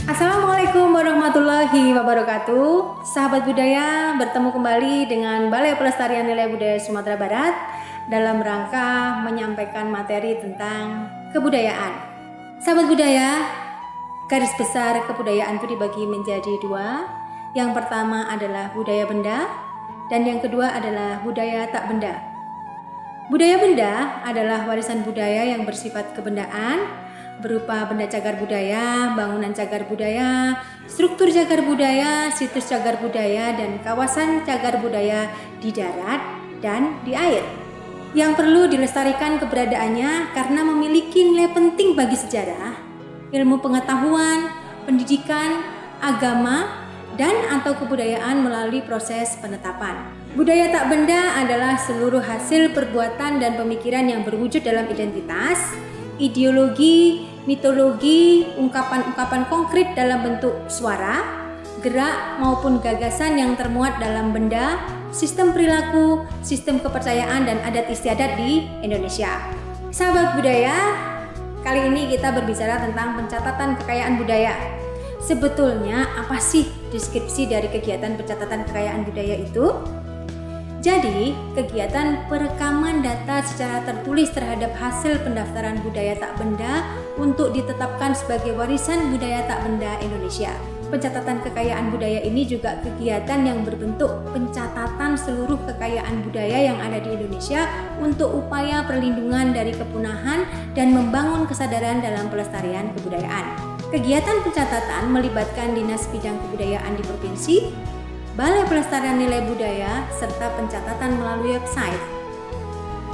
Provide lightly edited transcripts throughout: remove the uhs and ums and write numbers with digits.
Assalamualaikum warahmatullahi wabarakatuh. Sahabat budaya, bertemu kembali dengan Balai Pelestarian Nilai Budaya Sumatera Barat dalam rangka menyampaikan materi tentang kebudayaan. Sahabat budaya, garis besar kebudayaan itu dibagi menjadi dua. Yang pertama adalah budaya benda dan yang kedua adalah budaya tak benda. Budaya benda adalah warisan budaya yang bersifat kebendaan, berupa benda cagar budaya, bangunan cagar budaya, struktur cagar budaya, situs cagar budaya, dan kawasan cagar budaya di darat dan di air. Yang perlu dilestarikan keberadaannya karena memiliki nilai penting bagi sejarah, ilmu pengetahuan, pendidikan, agama, dan atau kebudayaan melalui proses penetapan. Budaya tak benda adalah seluruh hasil perbuatan dan pemikiran yang berwujud dalam identitas, ideologi, mitologi, ungkapan-ungkapan konkret dalam bentuk suara, gerak maupun gagasan yang termuat dalam benda, sistem perilaku, sistem kepercayaan dan adat istiadat di Indonesia. Sahabat budaya, kali ini kita berbicara tentang pencatatan kekayaan budaya. Sebetulnya apa sih deskripsi dari kegiatan pencatatan kekayaan budaya itu? Jadi, kegiatan perekaman data secara tertulis terhadap hasil pendaftaran budaya tak benda untuk ditetapkan sebagai warisan budaya tak benda Indonesia. Pencatatan kekayaan budaya ini juga kegiatan yang berbentuk pencatatan seluruh kekayaan budaya yang ada di Indonesia untuk upaya perlindungan dari kepunahan dan membangun kesadaran dalam pelestarian kebudayaan. Kegiatan pencatatan melibatkan Dinas Bidang Kebudayaan di provinsi, Balai Pelestarian Nilai Budaya, serta pencatatan melalui website.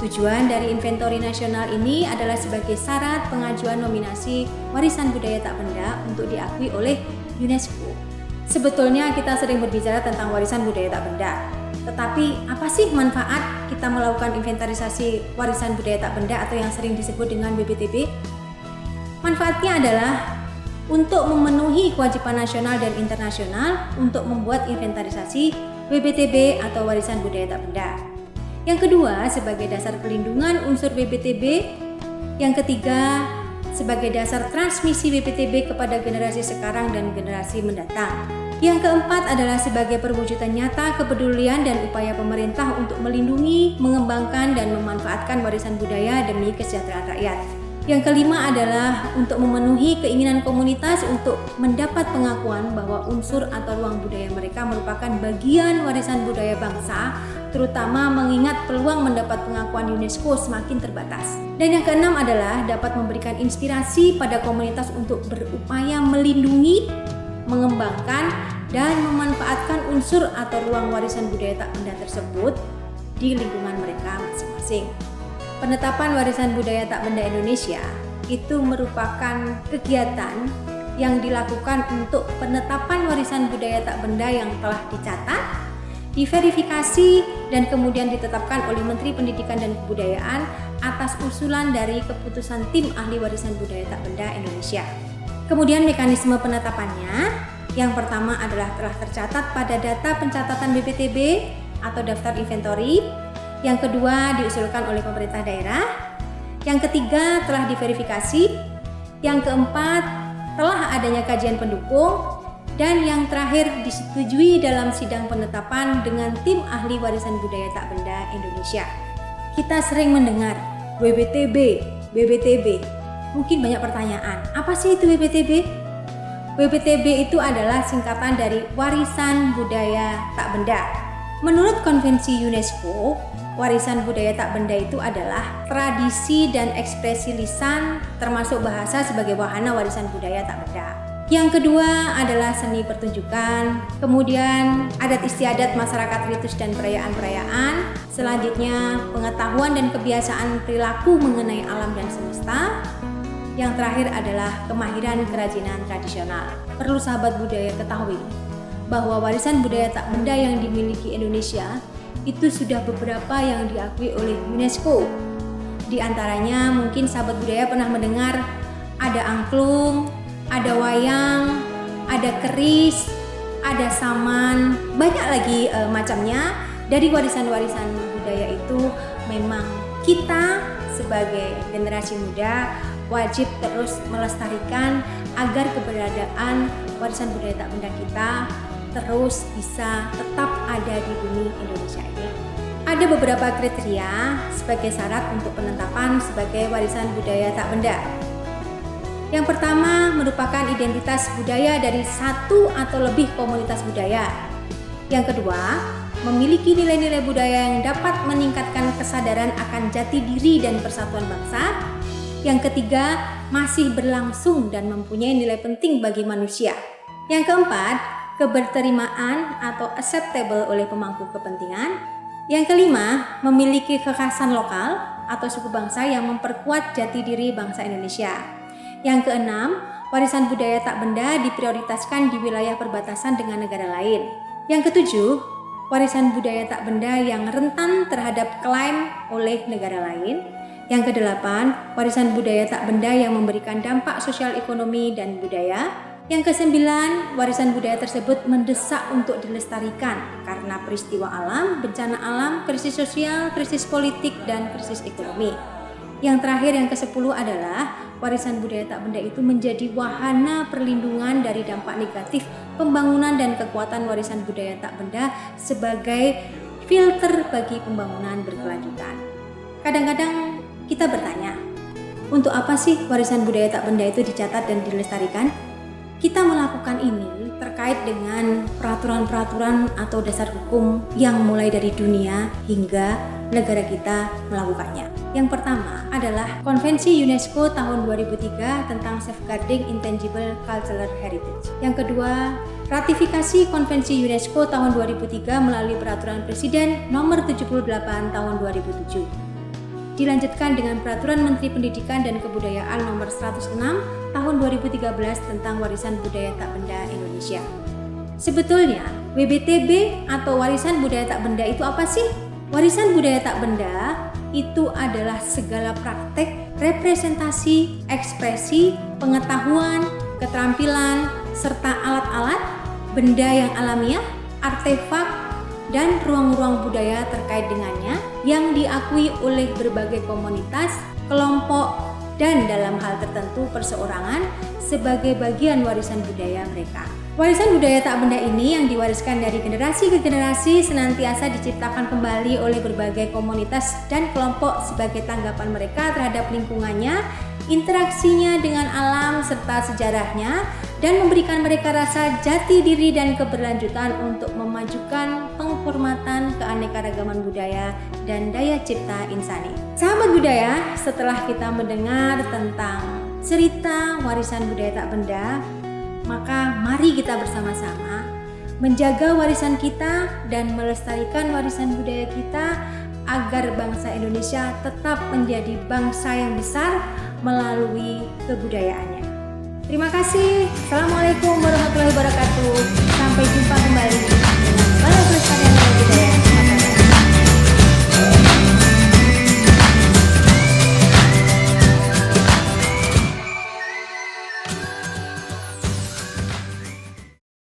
Tujuan dari inventori nasional ini adalah sebagai syarat pengajuan nominasi warisan budaya tak benda untuk diakui oleh UNESCO. Sebetulnya kita sering berbicara tentang warisan budaya tak benda. Tetapi apa sih manfaat kita melakukan inventarisasi warisan budaya tak benda atau yang sering disebut dengan WBTB? Manfaatnya adalah untuk memenuhi kewajiban nasional dan internasional untuk membuat inventarisasi WBTB atau warisan budaya tak benda. Yang kedua, sebagai dasar pelindungan unsur WBTB. Yang ketiga, sebagai dasar transmisi WBTB kepada generasi sekarang dan generasi mendatang. Yang keempat adalah sebagai perwujudan nyata kepedulian dan upaya pemerintah untuk melindungi, mengembangkan, dan memanfaatkan warisan budaya demi kesejahteraan rakyat. Yang kelima adalah untuk memenuhi keinginan komunitas untuk mendapat pengakuan bahwa unsur atau ruang budaya mereka merupakan bagian warisan budaya bangsa, terutama mengingat peluang mendapat pengakuan UNESCO semakin terbatas. Dan yang keenam adalah dapat memberikan inspirasi pada komunitas untuk berupaya melindungi, mengembangkan, dan memanfaatkan unsur atau ruang warisan budaya tak benda tersebut di lingkungan mereka masing-masing. Penetapan warisan budaya tak benda Indonesia itu merupakan kegiatan yang dilakukan untuk penetapan warisan budaya tak benda yang telah dicatat, diverifikasi, dan kemudian ditetapkan oleh Menteri Pendidikan dan Kebudayaan atas usulan dari keputusan Tim Ahli Warisan Budaya Tak Benda Indonesia. Kemudian mekanisme penetapannya, yang pertama adalah telah tercatat pada data pencatatan BPTB atau daftar inventori. Yang kedua diusulkan oleh pemerintah daerah. Yang ketiga telah diverifikasi. Yang keempat telah adanya kajian pendukung. Dan yang terakhir disetujui dalam sidang penetapan dengan Tim Ahli Warisan Budaya Tak Benda Indonesia. Kita sering mendengar WBTB, WBTB. Mungkin banyak pertanyaan, apa sih itu WBTB? WBTB itu adalah singkatan dari Warisan Budaya Tak Benda. Menurut Konvensi UNESCO, warisan budaya tak benda itu adalah tradisi dan ekspresi lisan termasuk bahasa sebagai wahana warisan budaya tak benda. Yang kedua adalah seni pertunjukan, kemudian adat istiadat masyarakat ritus dan perayaan-perayaan, selanjutnya pengetahuan dan kebiasaan perilaku mengenai alam dan semesta. Yang terakhir adalah kemahiran kerajinan tradisional. Perlu sahabat budaya ketahui bahwa warisan budaya tak benda yang dimiliki Indonesia itu sudah beberapa yang diakui oleh UNESCO. Di antaranya mungkin sahabat budaya pernah mendengar ada angklung, ada wayang, ada keris, ada saman, banyak lagi macamnya. Dari warisan-warisan budaya itu memang kita sebagai generasi muda wajib terus melestarikan agar keberadaan warisan budaya tak benda kita terus bisa tetap ada di bumi Indonesia ini. Ada beberapa kriteria sebagai syarat untuk penetapan sebagai warisan budaya tak benda. Yang pertama merupakan identitas budaya dari satu atau lebih komunitas budaya. Yang kedua, memiliki nilai-nilai budaya yang dapat meningkatkan kesadaran akan jati diri dan persatuan bangsa. Yang ketiga, masih berlangsung dan mempunyai nilai penting bagi manusia. Yang keempat, keberterimaan atau acceptable oleh pemangku kepentingan. Yang kelima, memiliki kekhasan lokal atau suku bangsa yang memperkuat jati diri bangsa Indonesia. Yang keenam, warisan budaya tak benda diprioritaskan di wilayah perbatasan dengan negara lain. Yang ketujuh, warisan budaya tak benda yang rentan terhadap klaim oleh negara lain. Yang kedelapan, warisan budaya tak benda yang memberikan dampak sosial ekonomi dan budaya. Yang kesembilan, warisan budaya tersebut mendesak untuk dilestarikan karena peristiwa alam, bencana alam, krisis sosial, krisis politik, dan krisis ekonomi. Yang terakhir, yang ke-10 adalah warisan budaya tak benda itu menjadi wahana perlindungan dari dampak negatif pembangunan dan kekuatan warisan budaya tak benda sebagai filter bagi pembangunan berkelanjutan. Kadang-kadang kita bertanya, untuk apa sih warisan budaya tak benda itu dicatat dan dilestarikan? Kita melakukan ini terkait dengan peraturan-peraturan atau dasar hukum yang mulai dari dunia hingga negara kita melakukannya. Yang pertama adalah Konvensi UNESCO tahun 2003 tentang Safeguarding Intangible Cultural Heritage. Yang kedua, ratifikasi Konvensi UNESCO tahun 2003 melalui Peraturan Presiden Nomor 78 tahun 2007. Dilanjutkan dengan Peraturan Menteri Pendidikan dan Kebudayaan Nomor 106 tahun 2013 tentang Warisan Budaya Tak Benda Indonesia. Sebetulnya, WBTB atau Warisan Budaya Tak Benda itu apa sih? Warisan budaya tak benda itu adalah segala praktek, representasi, ekspresi, pengetahuan, keterampilan, serta alat-alat, benda yang alamiah, artefak, dan ruang-ruang budaya terkait dengannya yang diakui oleh berbagai komunitas, kelompok, dan dalam hal tertentu perseorangan sebagai bagian warisan budaya mereka. Warisan budaya tak benda ini yang diwariskan dari generasi ke generasi senantiasa diciptakan kembali oleh berbagai komunitas dan kelompok sebagai tanggapan mereka terhadap lingkungannya, interaksinya dengan alam serta sejarahnya, dan memberikan mereka rasa jati diri dan keberlanjutan untuk memajukan penghormatan keanekaragaman budaya dan daya cipta insani. Sahabat budaya, setelah kita mendengar tentang cerita warisan budaya tak benda, maka mari kita bersama-sama menjaga warisan kita dan melestarikan warisan budaya kita agar bangsa Indonesia tetap menjadi bangsa yang besar melalui kebudayaannya. Terima kasih. Assalamualaikum warahmatullahi wabarakatuh.